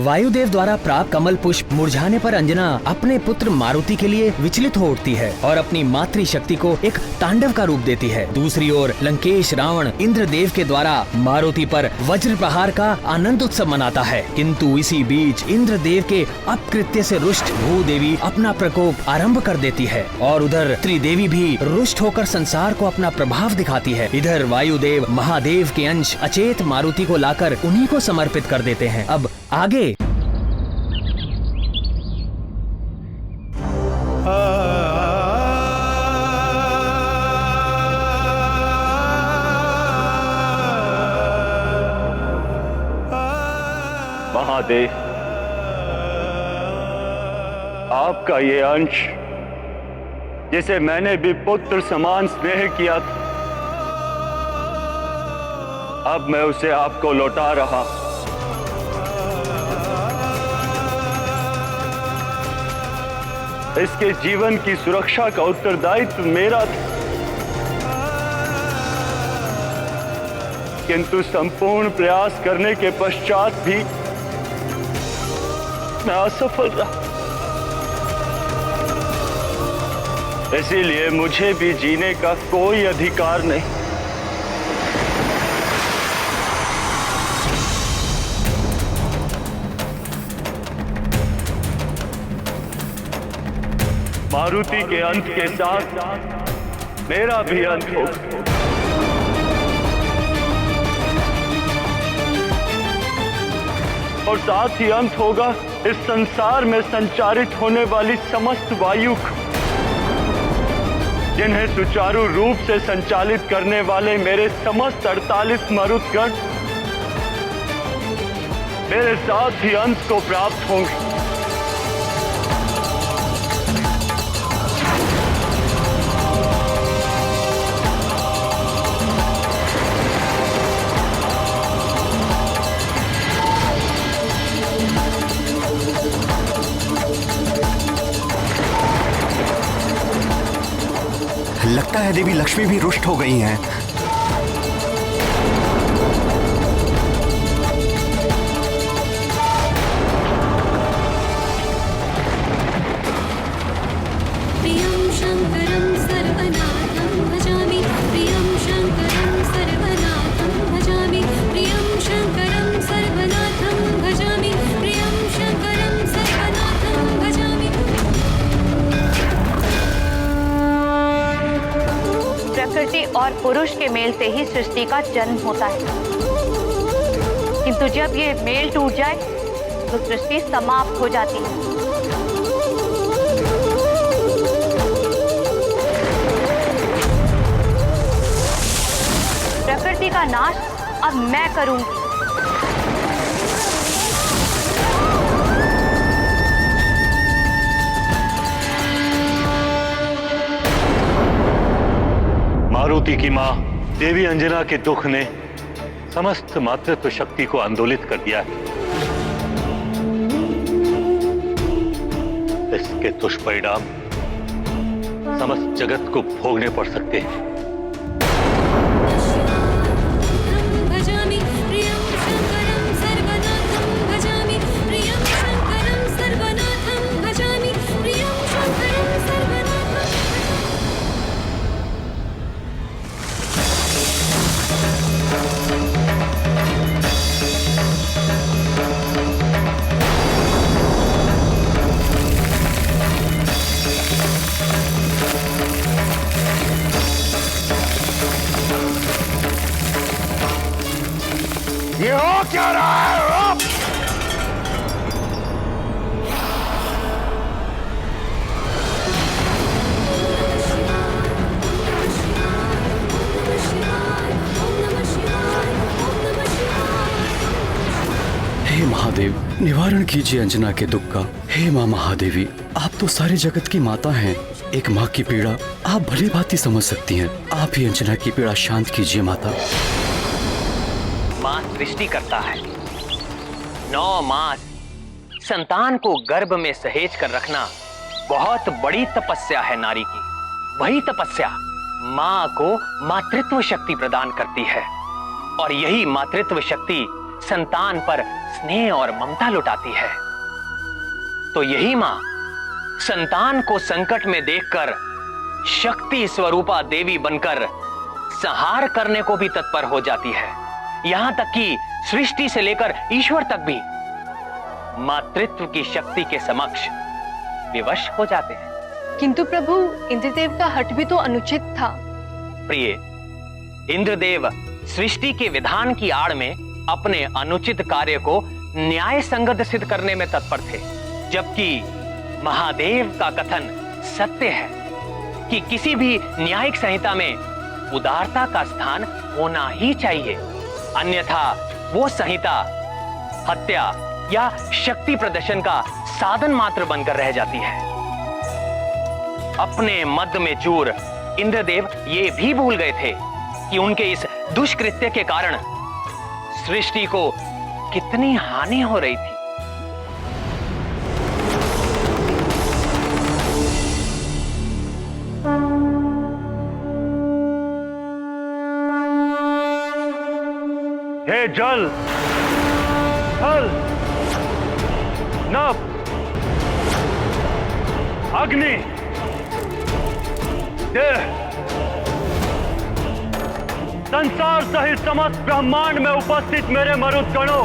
वायुदेव द्वारा प्राप्त कमल पुष्प मुरझाने पर अंजना अपने पुत्र मारुति के लिए विचलित हो उठती है और अपनी मातृ शक्ति को एक तांडव का रूप देती है। दूसरी ओर लंकेश रावण इंद्रदेव के द्वारा मारुति पर वज्र प्रहार का आनंद उत्सव मनाता है, किंतु इसी बीच इंद्रदेव के अपकृत्य से रुष्ट भूदेवी अपना प्रकोप आरंभ कर देती है और उधर त्रिदेवी भी रुष्ट होकर संसार को अपना प्रभाव दिखाती है। इधर वायुदेव महादेव के अंश अचेत मारुति को लाकर उन्हीं को समर्पित कर देते हैं। अब आगे महादेव, आपका ये अंश जिसे मैंने भी पुत्र समान स्नेह किया था, अब मैं उसे आपको लौटा रहा। इसके जीवन की सुरक्षा का उत्तरदायित्व मेरा था, किंतु संपूर्ण प्रयास करने के पश्चात भी मैं असफल रहा। इसीलिए मुझे भी जीने का कोई अधिकार नहीं। मारुति के अंत के साथ मेरा भी अंत होगा। और साथ ही अंत होगा इस संसार में संचारित होने वाली समस्त वायु, जिन्हें सुचारू रूप से संचालित करने वाले मेरे समस्त 48 मरुतगण मेरे साथ ही अंत को प्राप्त होंगे। लगता है देवी लक्ष्मी भी रुष्ट हो गई हैं। प्रियं शंकरं सर्वनाथं भजामि, प्रियं शंकरं सर्वनाथं भजामि, प्रियं शंकरं सर्वनाथं भजामि, प्रियं शंकरं सर्वनाथं भजामि। प्रकृति और पुरुष के मेल से ही सृष्टि का जन्म होता है, किंतु जब ये मेल टूट जाए तो सृष्टि समाप्त हो जाती है। प्रकृति का नाश अब मैं करूंगी। मारुति की मां देवी अंजना के दुख ने समस्त मातृत्व शक्ति को आंदोलित कर दिया है। इसके दुष्परिणाम समस्त जगत को भोगने पड़ सकते हैं। भजामि, प्रियं शंकरं सर्वनाथं भजामि, प्रियं शंकरं सर्वनाथं भजामि, प्रियं शंकरं सर्वनाथं। ये हो क्या रहा है? हे महादेव, निवारण कीजिए अंजना के दुख का। हे माँ महादेवी, आप तो सारे जगत की माता हैं। एक माँ की पीड़ा आप भली भांति समझ सकती हैं। आप ही अंजना की पीड़ा शांत कीजिए माता। माँ सृष्टि करता है। 9 मास संतान को गर्भ में सहेज कर रखना बहुत बड़ी तपस्या है नारी की। वही तपस्या माँ को मातृत्व शक्ति प्रदान करती है और यही मातृत्व शक्ति संतान पर स्नेह और ममता लुटाती है। तो यही मां संतान को संकट में देखकर शक्ति स्वरूपा देवी बनकर संहार करने को भी तत्पर हो जाती है। यहां तक कि सृष्टि से लेकर ईश्वर तक भी मातृत्व की शक्ति के समक्ष विवश हो जाते हैं। किंतु प्रभु, इंद्रदेव का हठ भी तो अनुचित था। प्रिय, इंद्रदेव सृष्टि के विधान की आड़ में अपने अनुचित कार्य को न्याय संगत सिद्ध करने में तत्पर थे, जबकि महादेव का कथन सत्य है कि किसी भी न्यायिक संहिता में उदारता का स्थान होना ही चाहिए, अन्यथा वो संहिता हत्या या शक्ति प्रदर्शन का साधन मात्र बनकर रह जाती है। अपने मद में चूर इंद्रदेव ये भी भूल गए थे कि उनके इस दुष्कृत्य के कारण सृष्टि को कितनी हानि हो रही थी। हे जल, थल, नभ, अग्नि, देह, संसार सहित समस्त ब्रह्मांड में उपस्थित मेरे मरुदगणों,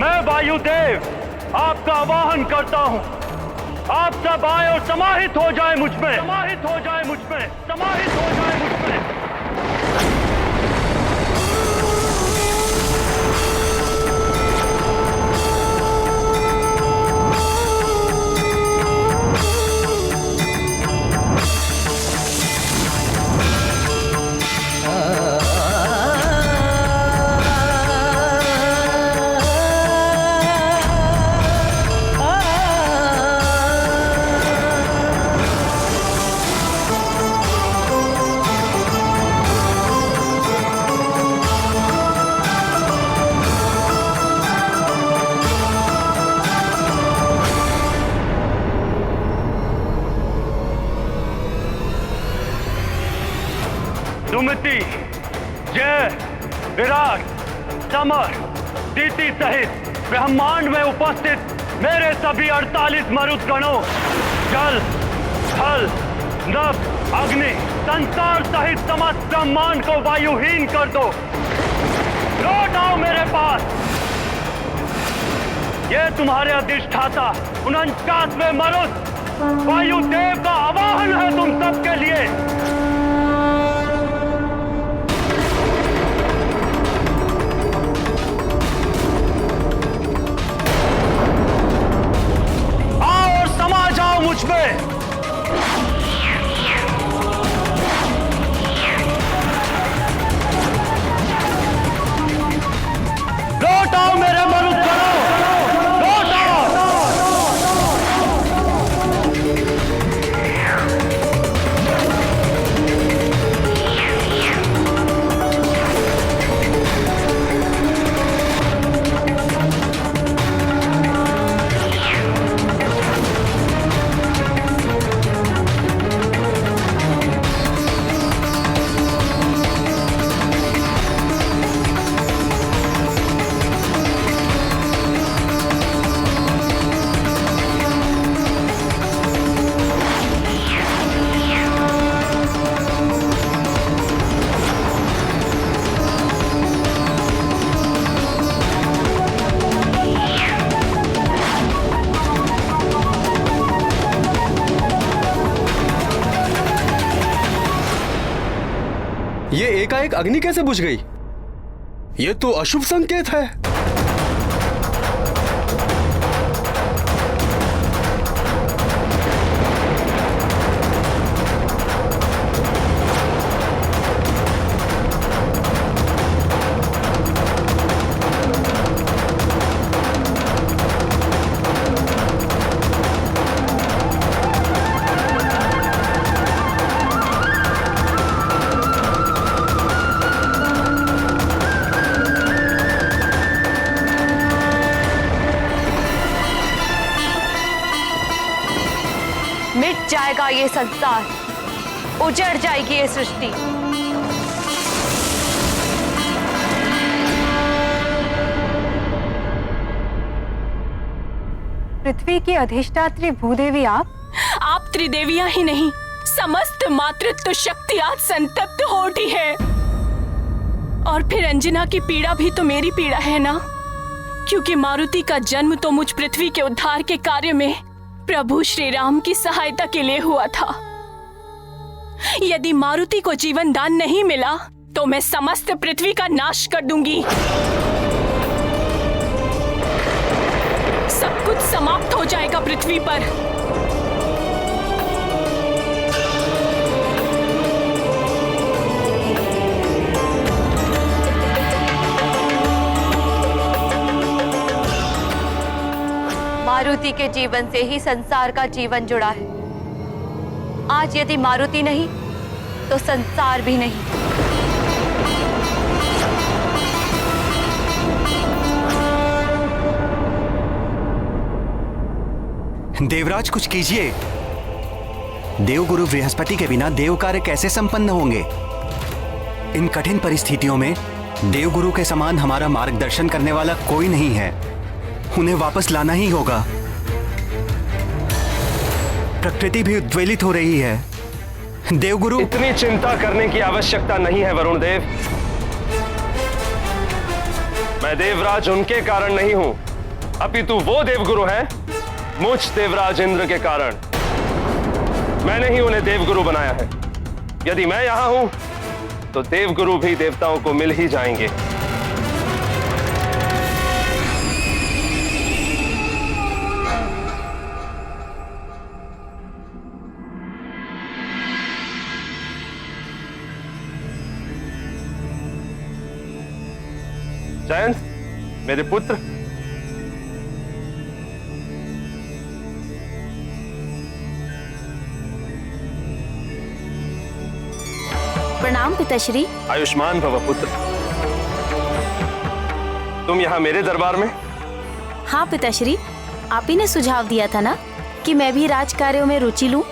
मैं वायुदेव आपका आवाहन करता हूं। आप सब आए और समाहित हो जाए मुझ में, समाहित हो जाए मुझ में, समाहित हो जाए मुझ में। सुमति, जय, विराट, समर, दीति सहित ब्रह्मांड में उपस्थित मेरे सभी 48 मरुदगणों, जल, थल, नभ, अग्नि, संसार सहित समस्त ब्रह्मांड को वायुहीन कर दो। लौट आओ मेरे पास। ये तुम्हारे अधिष्ठाता 49वें मरुद वायुदेव का आवाहन है तुम सबके लिए। मुझ में लौट आओ मेरे मरुदगणों, लौट आओ। ये एकाएक अग्नि कैसे बुझ गई? ये तो अशुभ संकेत है। मिट जाएगा ये संसार, उजड़ जाएगी ये सृष्टि, पृथ्वी की अधिष्ठात्री भूदेवी आप त्रिदेवियां ही नहीं, समस्त मातृत्व शक्ति आज संतप्त हो उठी है। और फिर अंजना की पीड़ा भी तो मेरी पीड़ा है ना, क्योंकि मारुति का जन्म तो मुझ पृथ्वी के उद्धार के कार्य में प्रभु श्री राम की सहायता के लिए हुआ था। यदि मारुति को जीवन दान नहीं मिला तो मैं समस्त पृथ्वी का नाश कर दूंगी। सब कुछ समाप्त हो जाएगा पृथ्वी पर। मारुति के जीवन से ही संसार का जीवन जुड़ा है। आज यदि मारुति नहीं तो संसार भी नहीं। देवराज कुछ कीजिए। देवगुरु बृहस्पति के बिना देव कार्य कैसे संपन्न होंगे? इन कठिन परिस्थितियों में देवगुरु के समान हमारा मार्गदर्शन करने वाला कोई नहीं है। उन्हें वापस लाना ही होगा। प्रकृति भी उद्वेलित हो रही है। देवगुरु, इतनी चिंता करने की आवश्यकता नहीं है वरुण देव। मैं देवराज उनके कारण नहीं हूं, अपितु वो देवगुरु हैं मुझ देवराज इंद्र के कारण। मैंने ही उन्हें देवगुरु बनाया है। यदि मैं यहां हूं तो देवगुरु भी देवताओं को मिल ही जाएंगे। जयंत, मेरे पुत्र, प्रणाम पिताश्री। आयुष्मान भव पुत्र। तुम यहाँ मेरे दरबार में? हाँ पिताश्री, आप ही ने सुझाव दिया था ना कि मैं भी राज कार्यों में रुचि लूं,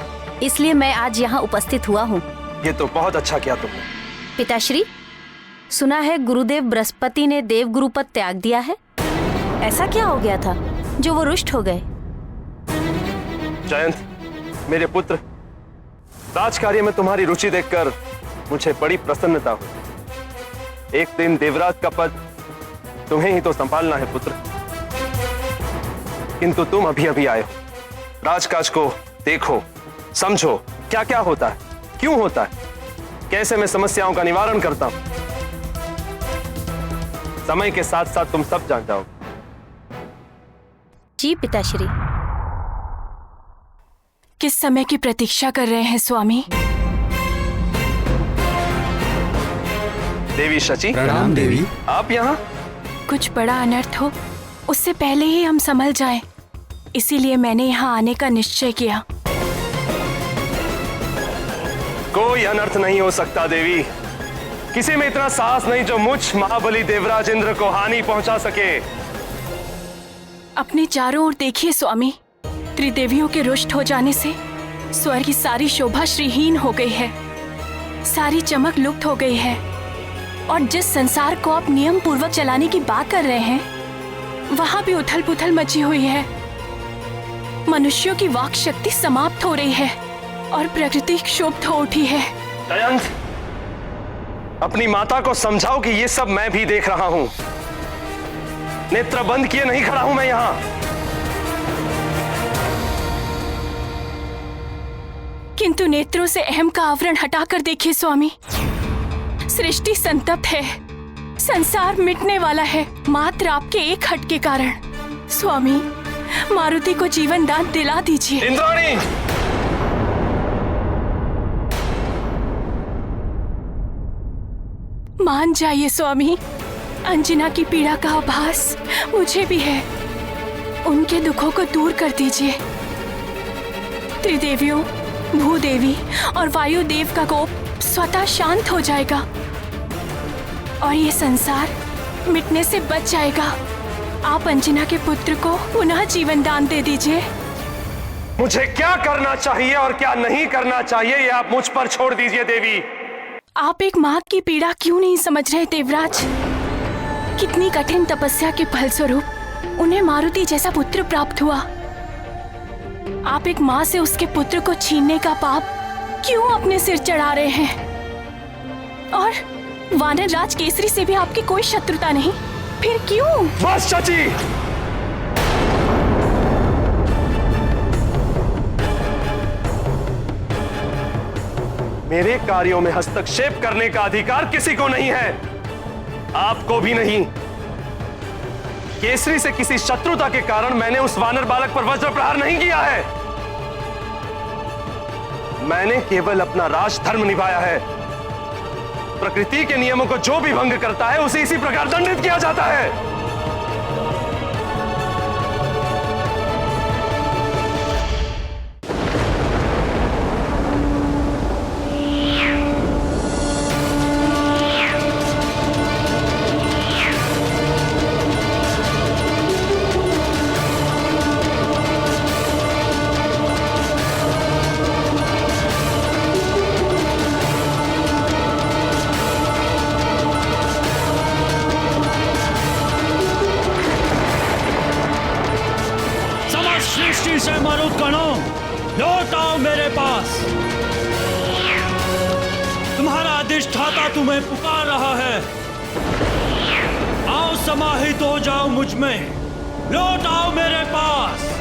इसलिए मैं आज यहाँ उपस्थित हुआ हूँ। ये तो बहुत अच्छा किया तुमने। पिताश्री, सुना है गुरुदेव बृहस्पति ने देवगुरु पद त्याग दिया है। ऐसा क्या हो गया था जो वो रुष्ट हो गए? जयंत, मेरे पुत्र, राजकार्य में तुम्हारी रुचि देखकर मुझे बड़ी प्रसन्नता हुई। एक दिन देवराज का पद तुम्हें ही तो संभालना है पुत्र। किंतु तुम अभी अभी आए हो। राजकाज को देखो, समझो क्या क्या होता है, क्यों होता है, कैसे मैं समस्याओं का निवारण करता हूं। समय के साथ साथ तुम सब जान जाओगे। जी पिताश्री। किस समय की प्रतीक्षा कर रहे हैं स्वामी? देवी शची। प्रणाम देवी। आप यहाँ? कुछ बड़ा अनर्थ हो उससे पहले ही हम संभल जाएं, इसीलिए मैंने यहाँ आने का निश्चय किया। कोई अनर्थ नहीं हो सकता देवी। किसी में इतना साहस नहीं जो मुझ महाबली देवराज इंद्र को हानि पहुंचा सके। अपने चारों ओर देखिए स्वामी, त्रिदेवियों के रुष्ट हो जाने से स्वर्ग की सारी शोभा श्रीहीन हो गई है, सारी चमक लुप्त हो गई है। और जिस संसार को आप नियम पूर्वक चलाने की बात कर रहे हैं, वहां भी उथल पुथल मची हुई है। मनुष्यों की वाक शक्ति समाप्त हो रही है और प्रकृति क्षुब्ध हो उठी है। जयंत, अपनी माता को समझाओ कि ये सब मैं भी देख रहा हूं। नेत्र बंद किए नहीं खड़ा हूं मैं यहां। किंतु नेत्रों से अहम का आवरण हटाकर देखिए स्वामी, सृष्टि संतप्त है, संसार मिटने वाला है मात्र आपके एक हट के कारण। स्वामी, मारुति को जीवन दान दिला दीजिए। इंद्राणी! मान जाइए स्वामी, अंजना की पीड़ा का आभास मुझे भी है। उनके दुखों को दूर कर दीजिए। त्रिदेवियों, भूदेवी और वायु देव का कोप स्वतः शांत हो जाएगा और ये संसार मिटने से बच जाएगा। आप अंजना के पुत्र को पुनः जीवन दान दे दीजिए। मुझे क्या करना चाहिए और क्या नहीं करना चाहिए ये आप मुझ पर छोड़ दीजिए देवी। आप एक माँ की पीड़ा क्यों नहीं समझ रहे देवराज? कितनी कठिन तपस्या के फलस्वरूप उन्हें मारुति जैसा पुत्र प्राप्त हुआ। आप एक माँ से उसके पुत्र को छीनने का पाप क्यों अपने सिर चढ़ा रहे हैं? और वानर राज केसरी से भी आपकी कोई शत्रुता नहीं, फिर क्यों? बस चाची, मेरे कार्यों में हस्तक्षेप करने का अधिकार किसी को नहीं है, आपको भी नहीं। केसरी से किसी शत्रुता के कारण मैंने उस वानर बालक पर वज्र प्रहार नहीं किया है। मैंने केवल अपना राजधर्म निभाया है। प्रकृति के नियमों को जो भी भंग करता है उसे इसी प्रकार दंडित किया जाता है। सृष्टि से मरुत गणों, लौट आओ मेरे पास। तुम्हारा अधिष्ठाता तुम्हें पुकार रहा है। आओ समाहित हो जाओ मुझ में, लौट आओ मेरे पास।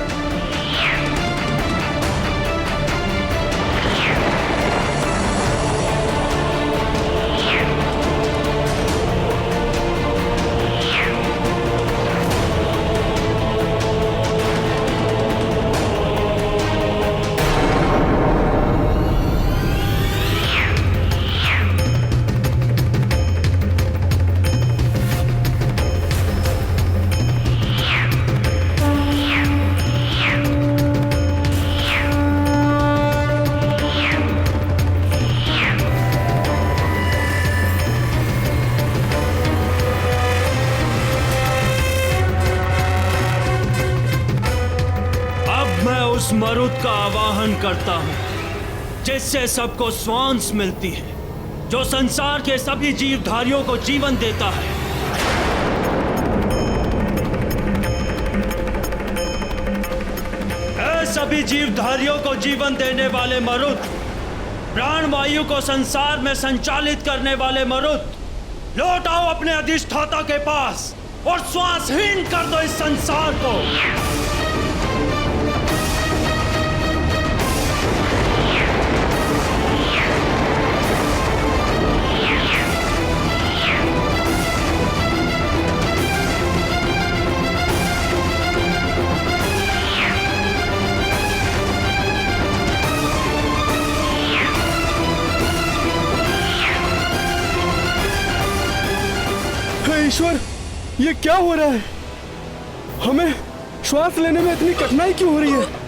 उस मरुत का आवाहन करता हूं जिससे सबको श्वास मिलती है, जो संसार के सभी जीवधारियों को जीवन देता है। ऐ सभी जीवधारियों को जीवन देने वाले मरुत, प्राणवायु को संसार में संचालित करने वाले मरुत, लौट आओ अपने अधिष्ठाता के पास और श्वासहीन कर दो इस संसार को। ईश्वर, ये क्या हो रहा है? हमें श्वास लेने में इतनी कठिनाई क्यों हो रही है?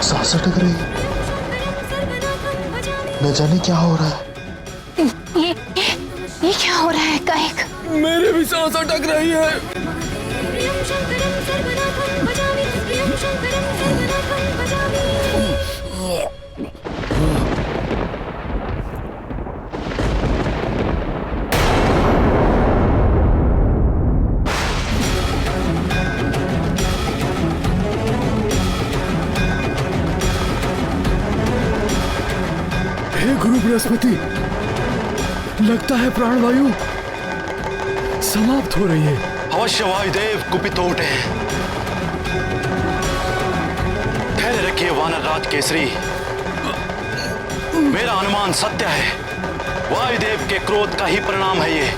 सांस अटक रही, न जाने क्या हो रहा है। ये क्या हो रहा है कायक? मेरे भी सांस अटक रही है। गुरु बृहस्पति, लगता है प्राणवायु समाप्त हो रही है। अवश्य वायुदेव कुपित हो उठे। ठहरे रखिए वानर राज केसरी, मेरा अनुमान सत्य है। वायुदेव के क्रोध का ही परिणाम है ये।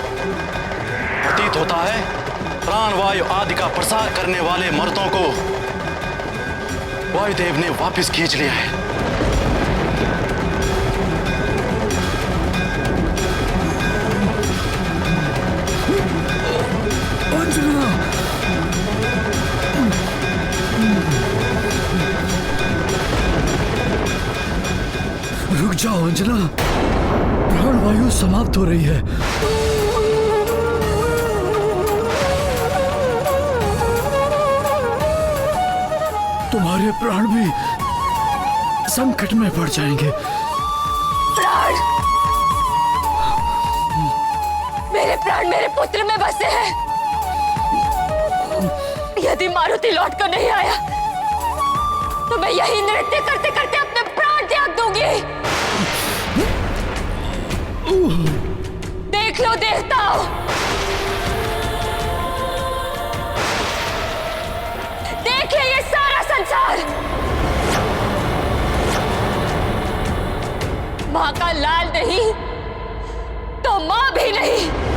प्रतीत होता है प्राणवायु आदि का प्रसार करने वाले मर्दों को वायुदेव ने वापस खींच लिया है। अंजना, रुक जाओ अंजना, प्राणवायु समाप्त हो रही है। तुम्हारे प्राण भी संकट में पड़ जाएंगे। प्राण, मेरे प्राण मेरे पुत्र में बसे हैं। यदि मारुति लौट कर नहीं आया तो मैं यही नृत्य करते करते अपने प्राण त्याग दूंगी। देख लो देवताओं, देखिए ये सारा संसार मां का लाल नहीं तो मां भी नहीं।